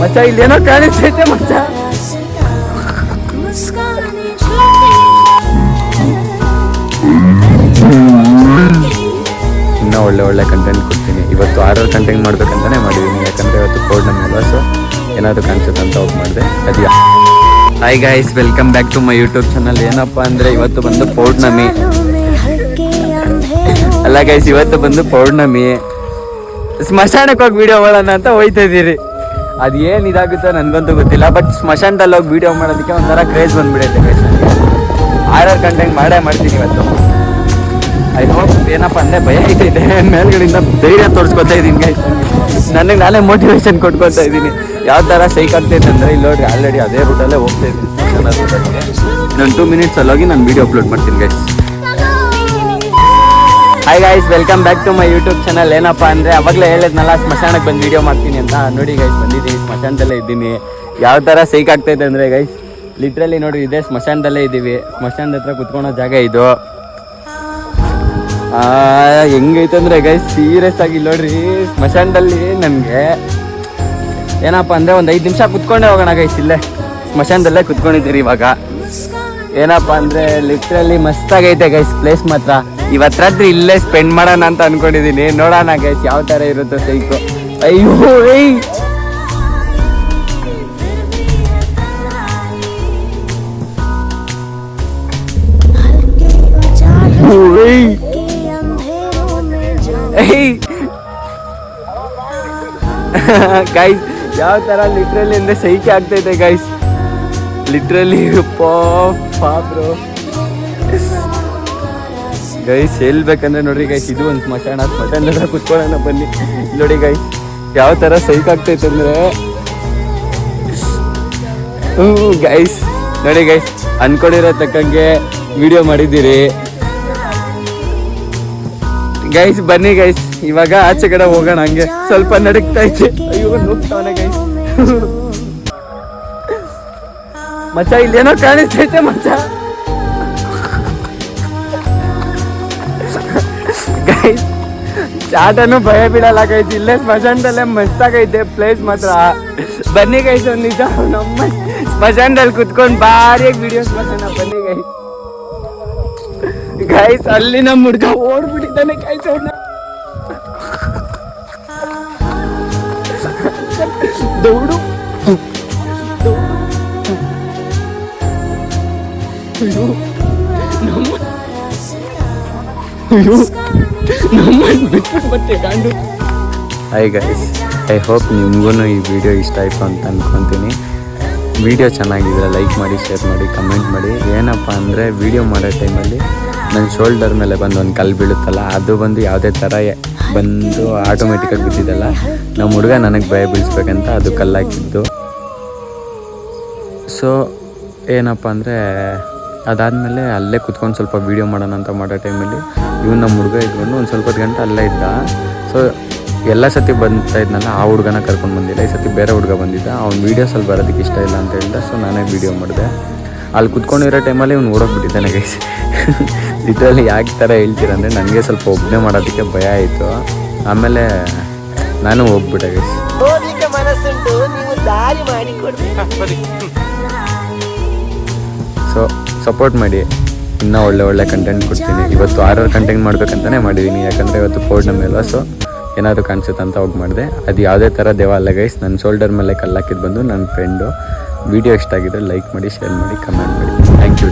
ಮಚ್ಚ ಇಲ್ಲೇನೋ ಕಾಣಿಸ್ತೈತೆ ಮಚ್ಚ. ಇನ್ನೂ ಒಳ್ಳೆ ಕಂಟೆಂಟ್ ಕೊಡ್ತೀನಿ. ಇವತ್ತು ಆರ್ಡರ್ ಕಂಟೆಂಟ್ ಮಾಡ್ಬೇಕಂತಾನೆ ಮಾಡಿದ್ದೀನಿ, ಯಾಕಂದರೆ ಇವತ್ತು ಪೌರ್ಣಮಿ ಅಲ್ವಾ. ಸೊ ಏನಾದರೂ ಕಾಣಿಸುತ್ತೆ ಅಂತ ಹೋಗಿ ಮಾಡಿದೆ. ಅದು hi guys, welcome back to my YouTube channel. ಏನಪ್ಪ ಅಂದರೆ ಇವತ್ತು ಬಂದು ಪೌರ್ಣಮಿ ಅಲ್ಲ ಗೈಸ್, ಇವತ್ತು ಬಂದು ಪೌರ್ಣಮಿ. ಸ್ಮಶಾನಕ್ಕೆ ಹೋಗಿ ವೀಡಿಯೋ ಮಾಡೋಣ ಅಂತ ಹೋಯ್ತಾ ಇದ್ದೀರಿ. ಅದು ಏನು ಇದಾಗುತ್ತೋ ನನಗಂತೂ ಗೊತ್ತಿಲ್ಲ, ಬಟ್ ಸ್ಮಶಾನದಲ್ಲಿ ಹೋಗಿ ವೀಡಿಯೋ ಮಾಡೋದಕ್ಕೆ ಒಂಥರ ಕ್ರೇಜ್ ಬಂದುಬಿಡೈತೆ ಗೈಸ್. ನನಗೆ ಆರ್ಡರ್ ಕಂಟೆಂಟ್ ಮಾಡ್ತೀನಿ ಇವತ್ತು. ಐ ಹೋಪ್ ಏನಪ್ಪ ಅಂದರೆ ಭಯ ಐತಿದೆ, ಮೇಲ್ಗಡೆಯಿಂದ ಧೈರ್ಯ ತೋರಿಸ್ಕೊತಾ ಇದ್ದೀನಿ ಗೈಸ್. ನನಗೆ ನಾನೇ ಮೋಟಿವೇಶನ್ ಕೊಟ್ಕೊತಾ ಇದ್ದೀನಿ. ಯಾವ ಥರ ಸೈಕ್ ಆಗ್ತೈತೆ ಅಂದರೆ ಇಲ್ಲಿ ನೋಡಿ, ಆಲ್ರೆಡಿ ಅದೇ ರೂಟಲ್ಲೇ ಹೋಗ್ತಾ ಇದ್ದೀನಿ ಸ್ಮಶಾನ ರೂಟಲ್ಲಿ. ಇನ್ನೊಂದು 2 ಮಿನಿಟ್ಸಲ್ಲಿ ಹೋಗಿ ನಾನು ವೀಡಿಯೋ ಅಪ್ಲೋಡ್ ಮಾಡ್ತೀನಿ guys. Hi guys, welcome back to my YouTube channel. ಏನಪ್ಪ ಅಂದರೆ ಅವಾಗಲೇ ಹೇಳಿದ್ನಲ್ಲ ಸ್ಮಶಾನಕ್ಕೆ ಬಂದು ವೀಡಿಯೋ ಮಾಡ್ತೀನಿ ಅಂತ. ನೋಡಿ ಗೈಸ್, ಬಂದಿದ್ದೀನಿ, ಸ್ಮಶಾನದಲ್ಲೇ ಇದ್ದೀನಿ. ಯಾವ ಥರ ಸೈಕ್ ಆಗ್ತೈತೆ ಅಂದರೆ ಗೈಸ್, ಲಿಟ್ರಲಿ ನೋಡಿ ಇದೇ ಸ್ಮಶಾನದಲ್ಲೇ ಇದ್ದೀವಿ. ಸ್ಮಶಾನದ ಹತ್ರ ಕುತ್ಕೊಳೋ ಜಾಗ ಇದು. ಹೆಂಗೈತೆ ಅಂದರೆ ಗೈಸ್, ಸೀರಿಯಸ್ ಆಗಿ ನೋಡ್ರಿ, ಸ್ಮಶಾನದಲ್ಲಿ ನನಗೆ ಏನಪ್ಪ ಅಂದರೆ ಒಂದು 5 ನಿಮಿಷ ಕುತ್ಕೊಂಡೇ ಹೋಗೋಣ ಗೈಸ್. ಇಲ್ಲೇ ಸ್ಮಶಾನದಲ್ಲೇ ಕುತ್ಕೊಂಡಿದ್ದೀರಿ ಇವಾಗ. ಏನಪ್ಪ ಅಂದರೆ ಲಿಟ್ರಲಿ ಮಸ್ತಾಗೈತೆ ಗೈಸ್ ಪ್ಲೇಸ್ ಮಾತ್ರ. ಇವತ್ತು ರಾತ್ರಿ ಇಲ್ಲೇ ಸ್ಪೆಂಡ್ ಮಾಡೋಣ ಅಂತ ಅನ್ಕೊಂಡಿದ್ದೀನಿ. ನೋಡೋಣ ಗೈಸ್ ಯಾವ ಥರ ಇರುತ್ತೋ ಸೈಕು. ಅಯ್ಯೋ ಗೈಸ್ ಯಾವ ಥರ ಲಿಟ್ರಲಿ ಅಂದರೆ ಸೈಕೆ ಆಗ್ತೈತೆ ಗೈಸ್. ಲಿಟ್ರಲಿ ಬ್ರೋ ಗೈಸ್ ಹೇಳ್ಬೇಕಂದ್ರೆ ನೋಡ್ರಿ ಗೈಸ್, ಇದು ಒಂದು ಸ್ಮಶಾನದ ಕುತ್ಕೊಳ್ಳೋಣ ಬನ್ನಿ. ನೋಡಿ ಗೈಸ್ ಯಾವ ಥರ ಸೈಕ್ ಆಗ್ತೈತೆ ಅಂದರೆ ಗೈಸ್. ನೋಡಿ ಗೈಸ್, ಅನ್ಕೊಂಡಿರೋ ತಕ್ಕಂಗೆ ವಿಡಿಯೋ ಮಾಡಿದ್ದೀರಿ ಗೈಸ್. ಬನ್ನಿ ಗೈಸ್, ಇವಾಗ ಆಚೆ ಕಡೆ ಹೋಗೋಣ. ಹಂಗೆ ಸ್ವಲ್ಪ ನಡಕ್ತಾ ಐತೆ. ಅಯ್ಯೋ ನುಗ್ತಾವನೆ ಗೈಸ್. ಮಚ್ಚ ಇಲ್ಲೇನೋ ಕಾಣಿಸ್ತೈತೆ ಮಚ್ಚ. ಗೈಸ್ ಚಾಟನು ಭಯ ಬಿಡಲ್ಲ ಗೈಸ್. ಇಲ್ಲೇ ಸ್ಮಶಾನದಲ್ಲೇ ಮಸ್ತಾಗೈತೆ ಪ್ಲೇಸ್ ಮಾತ್ರ. ಬನ್ನಿ ಗೈಸ್, ಒಂದು ನಿಜ ನಮ್ಮ ಸ್ಮಶಾನದಲ್ಲಿ ಕುತ್ಕೊಂಡು ಭಾರಿಯಾಗಿ ವಿಡಿಯೋಸ್ ಮಾಡೋಣ ಬನ್ನಿ ಗೈಸ್. ಗೈಸ್ ಅಲ್ಲಿ ನಮ್ಮ ಹುಡುಗ ಓಡ್ಬಿಟ್ಟಿದ್ದಾನೆ ಗೈಸ್. ಅವ್ನ ದೌಡು ಹಾಯ್ ಗೈಸ್, ಐ ಹೋಪ್ ನಿಮಗೂ ಈ ವಿಡಿಯೋ ಇಷ್ಟ ಆಯಿತು ಅಂತ ಅಂದ್ಕೊತೀನಿ. ವಿಡಿಯೋ ಚೆನ್ನಾಗಿದ್ರೆ ಲೈಕ್ ಮಾಡಿ, ಶೇರ್ ಮಾಡಿ, ಕಮೆಂಟ್ ಮಾಡಿ. ಏನಪ್ಪ ಅಂದರೆ ವಿಡಿಯೋ ಮಾಡೋ ಟೈಮಲ್ಲಿ ನನ್ನ ಶೋಲ್ಡರ್ ಮೇಲೆ ಬಂದು ಒಂದು ಕಲ್ಲು ಬೀಳುತ್ತಲ್ಲ, ಅದು ಬಂದು ಯಾವುದೇ ಥರ ಬಂದು ಆಟೋಮೆಟಿಕಾಗಿ ಬಿದ್ದಿದ್ದಲ್ಲ. ನಮ್ಮ ಹುಡುಗ ನನಗೆ ಭಯ ಬೀಳಿಸ್ಬೇಕಂತ ಅದು ಕಲ್ಲು ಹಾಕಿದ್ದು. ಸೊ ಏನಪ್ಪ ಅಂದರೆ ಅದಾದಮೇಲೆ ಅಲ್ಲೇ ಕುತ್ಕೊಂಡು ಸ್ವಲ್ಪ ವೀಡಿಯೋ ಮಾಡೋಣ ಅಂತ ಮಾಡೋ ಟೈಮಲ್ಲಿ ನಮ್ಮ ಹುಡುಗ ಇದ್ಕೊಂಡು ಒಂದು ಸ್ವಲ್ಪ ಗಂಟೆ ಅಲ್ಲೇ ಇದ್ದ. ಸೊ ಎಲ್ಲ ಸತಿ ಬರ್ತಾ ಇದ್ನಲ್ಲ, ಆ ಹುಡುಗನ ಕರ್ಕೊಂಡು ಬಂದಿಲ್ಲ. ಈ ಸತಿ ಬೇರೆ ಹುಡುಗ ಬಂದಿದ್ದ. ಅವ್ನು ವೀಡಿಯೋಸಲ್ಲಿ ಬರೋದಕ್ಕೆ ಇಷ್ಟ ಇಲ್ಲ ಅಂತ ಹೇಳಿದ. ಸೊ ನಾನೇ ವೀಡಿಯೋ ಮಾಡಿದೆ. ಅಲ್ಲಿ ಕುತ್ಕೊಂಡಿರೋ ಟೈಮಲ್ಲಿ ಇವ್ನು ಓಡೋಗ್ಬಿಟ್ಟಿದ್ದಾನೆ ಗೈಸ್. ಲಿಟ್ರಲಿ ಯಾಕೆ ಥರ ಹೇಳ್ತೀರಂದರೆ ನನಗೆ ಸ್ವಲ್ಪ ಒಬ್ಬನೇ ಮಾಡೋದಕ್ಕೆ ಭಯ ಆಯಿತು. ಆಮೇಲೆ ನಾನು ಹೋಗ್ಬಿಟ್ಟೆ ಗೈಸ್. ಸೊ ಸಪೋರ್ಟ್ ಮಾಡಿ, ಇನ್ನೂ ಒಳ್ಳೆ ಕಂಟೆಂಟ್ ಕೊಡ್ತೀನಿ. ಇವತ್ತು ಆರ್ಡರ್ ಕಂಟೆಂಟ್ ಮಾಡ್ಬೇಕಂತಲೇ ಮಾಡಿದ್ದೀನಿ, ಯಾಕಂದರೆ ಇವತ್ತು ಪೌರ್ಣಮಿ ಅಲ್ವಾ. ಸೊ ಏನಾದರೂ ಕಾಣಿಸುತ್ತೆ ಅಂತ ಹೋಗಿ ಮಾಡಿದೆ. ಅದು ಯಾವುದೇ ಥರ ದೇವ ಅಲ್ಲ ಗೈಸ್. ನನ್ನ ಶೋಲ್ಡರ್ ಮೇಲೆ ಕಲ್ಲಾಕಿದ್ದು ಬಂದು ನನ್ನ ಫ್ರೆಂಡು. ವಿಡಿಯೋ ಇಷ್ಟ ಆಗಿದ್ರೆ ಲೈಕ್ ಮಾಡಿ, ಶೇರ್ ಮಾಡಿ, ಕಮೆಂಟ್ ಮಾಡಿ. Thank you.